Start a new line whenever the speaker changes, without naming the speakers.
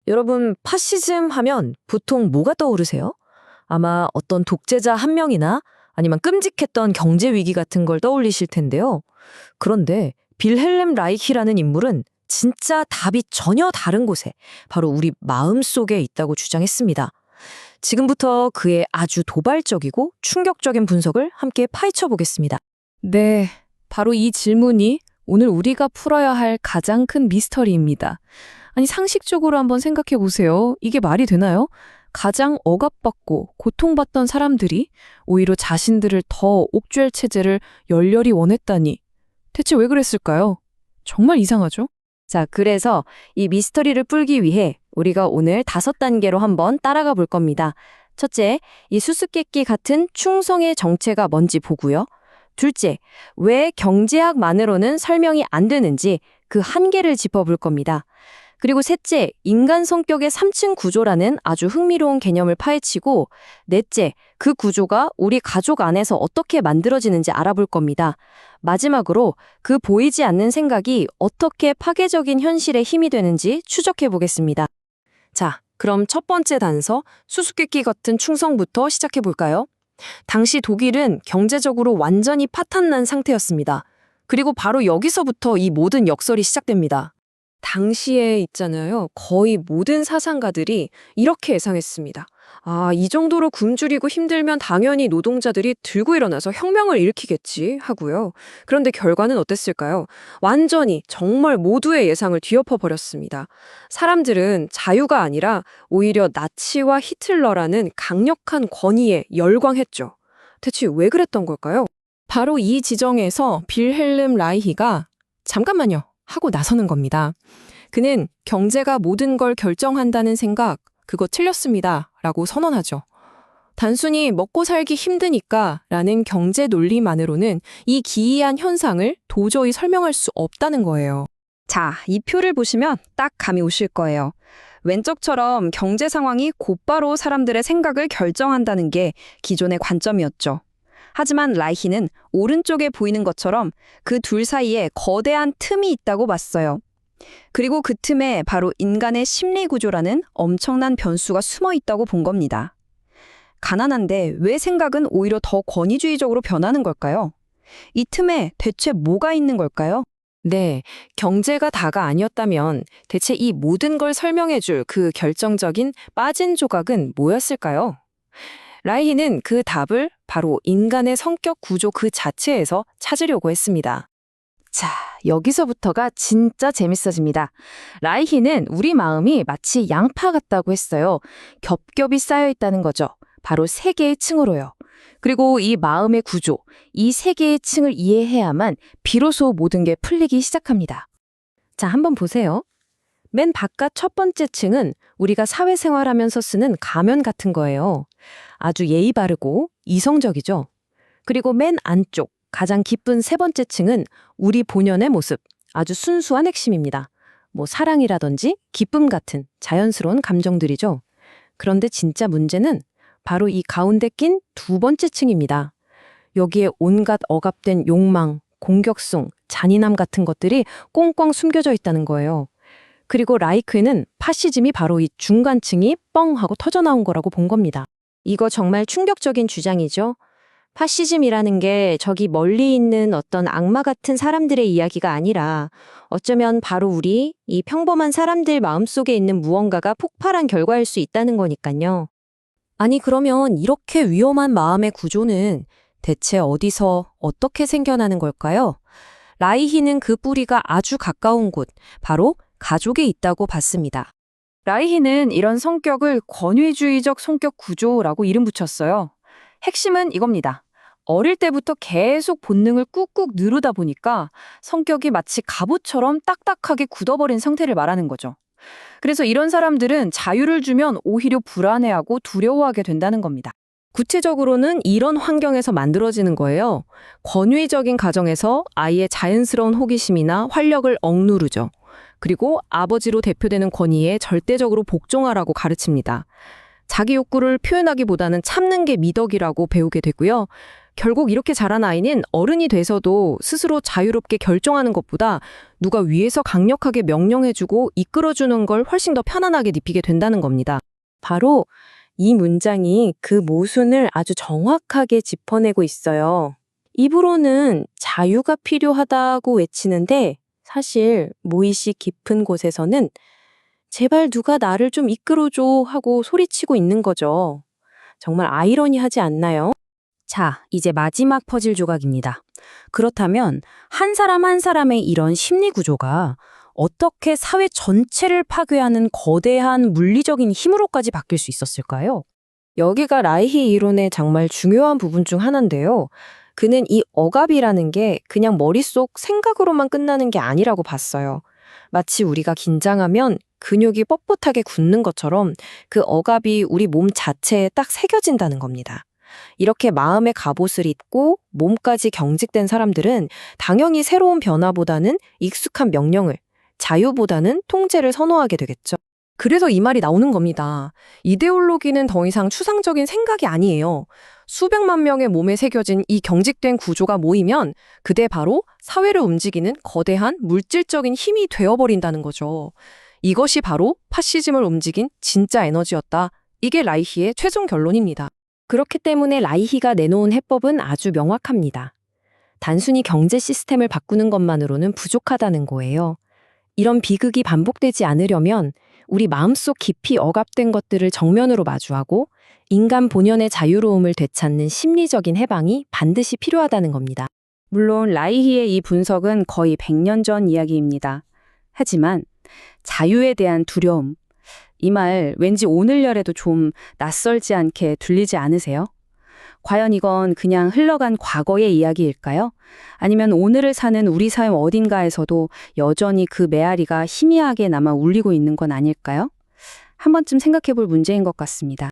여러분, 파시즘 하면 보통 뭐가 떠오르세요? 아마 어떤 독재자 한 명이나 아니면 끔찍했던 경제 위기 같은 걸 떠올리실 텐데요. 그런데 빌헬름 라이히라는 인물은 진짜 답이 전혀 다른 곳에 바로 우리 마음 속에 있다고 주장했습니다. 지금부터 그의 아주 도발적이고 충격적인 분석을 함께 파헤쳐 보겠습니다.
네, 바로 이 질문이 오늘 우리가 풀어야 할 가장 큰 미스터리입니다. 아니, 상식적으로 한번 생각해 보세요. 이게 말이 되나요? 가장 억압받고 고통받던 사람들이 오히려 자신들을 더 옥죄할 체제를 열렬히 원했다니. 대체 왜 그랬을까요? 정말 이상하죠?
자, 그래서 이 미스터리를 풀기 위해 우리가 오늘 5단계로 한번 따라가 볼 겁니다. 첫째, 이 수수께끼 같은 충성의 정체가 뭔지 보고요. 둘째, 왜 경제학만으로는 설명이 안 되는지 그 한계를 짚어볼 겁니다. 그리고 셋째, 인간 성격의 3층 구조라는 아주 흥미로운 개념을 파헤치고, 넷째, 그 구조가 우리 가족 안에서 어떻게 만들어지는지 알아볼 겁니다. 마지막으로 그 보이지 않는 생각이 어떻게 파괴적인 현실의 힘이 되는지 추적해 보겠습니다. 자, 그럼 첫 번째 단서, 수수께끼 같은 충성부터 시작해 볼까요? 당시 독일은 경제적으로 완전히 파탄난 상태였습니다. 그리고 바로 여기서부터 이 모든 역설이 시작됩니다. 당시에 있잖아요. 거의 모든 사상가들이 이렇게 예상했습니다. 아, 이 정도로 굶주리고 힘들면 당연히 노동자들이 들고 일어나서 혁명을 일으키겠지 하고요. 그런데 결과는 어땠을까요? 완전히 정말 모두의 예상을 뒤엎어 버렸습니다. 사람들은 자유가 아니라 오히려 나치와 히틀러라는 강력한 권위에 열광했죠. 대체 왜 그랬던 걸까요?
바로 이 지정에서 빌헬름 라이히가 잠깐만요 하고 나서는 겁니다. 그는 경제가 모든 걸 결정한다는 생각, 그거 틀렸습니다 라고 선언하죠. 단순히 먹고 살기 힘드니까 라는 경제 논리만으로는 이 기이한 현상을 도저히 설명할 수 없다는 거예요.
자, 이 표를 보시면 딱 감이 오실 거예요. 왼쪽처럼 경제 상황이 곧바로 사람들의 생각을 결정한다는 게 기존의 관점이었죠. 하지만 라이히는 오른쪽에 보이는 것처럼 그 둘 사이에 거대한 틈이 있다고 봤어요. 그리고 그 틈에 바로 인간의 심리 구조라는 엄청난 변수가 숨어 있다고 본 겁니다. 가난한데 왜 생각은 오히려 더 권위주의적으로 변하는 걸까요? 이 틈에 대체 뭐가 있는 걸까요?
네, 경제가 다가 아니었다면 대체 이 모든 걸 설명해줄 그 결정적인 빠진 조각은 뭐였을까요? 라이히는 그 답을 바로 인간의 성격 구조 그 자체에서 찾으려고 했습니다. 자, 여기서부터가 진짜 재밌어집니다. 라이히는 우리 마음이 마치 양파 같다고 했어요. 겹겹이 쌓여 있다는 거죠. 바로 3개의 층으로요. 그리고 이 마음의 구조, 이 3개의 층을 이해해야만 비로소 모든 게 풀리기 시작합니다. 자, 한번 보세요. 맨 바깥 첫 번째 층은 우리가 사회생활하면서 쓰는 가면 같은 거예요. 아주 예의 바르고 이성적이죠. 그리고 맨 안쪽, 가장 깊은 3번째 층은 우리 본연의 모습, 아주 순수한 핵심입니다. 뭐 사랑이라든지 기쁨 같은 자연스러운 감정들이죠. 그런데 진짜 문제는 바로 이 가운데 낀 2번째 층입니다. 여기에 온갖 억압된 욕망, 공격성, 잔인함 같은 것들이 꽁꽁 숨겨져 있다는 거예요. 그리고 라이히는 파시즘이 바로 이 중간층이 뻥 하고 터져나온 거라고 본 겁니다. 이거 정말 충격적인 주장이죠. 파시즘이라는 게 저기 멀리 있는 어떤 악마 같은 사람들의 이야기가 아니라 어쩌면 바로 우리 이 평범한 사람들 마음속에 있는 무언가가 폭발한 결과일 수 있다는 거니까요. 아니, 그러면 이렇게 위험한 마음의 구조는 대체 어디서 어떻게 생겨나는 걸까요? 라이히는 그 뿌리가 아주 가까운 곳, 바로 가족에 있다고 봤습니다.
라이히는 이런 성격을 권위주의적 성격 구조라고 이름 붙였어요. 핵심은 이겁니다. 어릴 때부터 계속 본능을 꾹꾹 누르다 보니까 성격이 마치 갑옷처럼 딱딱하게 굳어버린 상태를 말하는 거죠. 그래서 이런 사람들은 자유를 주면 오히려 불안해하고 두려워하게 된다는 겁니다.
구체적으로는 이런 환경에서 만들어지는 거예요. 권위적인 가정에서 아이의 자연스러운 호기심이나 활력을 억누르죠. 그리고 아버지로 대표되는 권위에 절대적으로 복종하라고 가르칩니다.
자기 욕구를 표현하기보다는 참는 게 미덕이라고 배우게 되고요. 결국 이렇게 자란 아이는 어른이 돼서도 스스로 자유롭게 결정하는 것보다 누가 위에서 강력하게 명령해주고 이끌어주는 걸 훨씬 더 편안하게 느끼게 된다는 겁니다. 바로 이 문장이 그 모순을 아주 정확하게 짚어내고 있어요. 입으로는 자유가 필요하다고 외치는데 사실 무의식 깊은 곳에서는 제발 누가 나를 좀 이끌어줘 하고 소리치고 있는 거죠. 정말 아이러니하지 않나요?
자, 이제 마지막 퍼즐 조각입니다. 그렇다면 한 사람 한 사람의 이런 심리 구조가 어떻게 사회 전체를 파괴하는 거대한 물리적인 힘으로까지 바뀔 수 있었을까요?
여기가 라이히 이론의 정말 중요한 부분 중 하나인데요. 그는 이 억압이라는 게 그냥 머릿속 생각으로만 끝나는 게 아니라고 봤어요. 마치 우리가 긴장하면 근육이 뻣뻣하게 굳는 것처럼 그 억압이 우리 몸 자체에 딱 새겨진다는 겁니다. 이렇게 마음의 갑옷을 입고 몸까지 경직된 사람들은 당연히 새로운 변화보다는 익숙한 명령을, 자유보다는 통제를 선호하게 되겠죠. 그래서 이 말이 나오는 겁니다. 이데올로기는 더 이상 추상적인 생각이 아니에요. 수백만 명의 몸에 새겨진 이 경직된 구조가 모이면 그때 바로 사회를 움직이는 거대한 물질적인 힘이 되어버린다는 거죠. 이것이 바로 파시즘을 움직인 진짜 에너지였다. 이게 라이히의 최종 결론입니다.
그렇기 때문에 라이히가 내놓은 해법은 아주 명확합니다. 단순히 경제 시스템을 바꾸는 것만으로는 부족하다는 거예요. 이런 비극이 반복되지 않으려면 우리 마음속 깊이 억압된 것들을 정면으로 마주하고 인간 본연의 자유로움을 되찾는 심리적인 해방이 반드시 필요하다는 겁니다.
물론 라이히의 이 분석은 거의 100년 전 이야기입니다. 하지만 자유에 대한 두려움, 이 말 왠지 오늘날에도 좀 낯설지 않게 들리지 않으세요? 과연 이건 그냥 흘러간 과거의 이야기일까요? 아니면 오늘을 사는 우리 삶 어딘가에서도 여전히 그 메아리가 희미하게 남아 울리고 있는 건 아닐까요? 한 번쯤 생각해 볼 문제인 것 같습니다.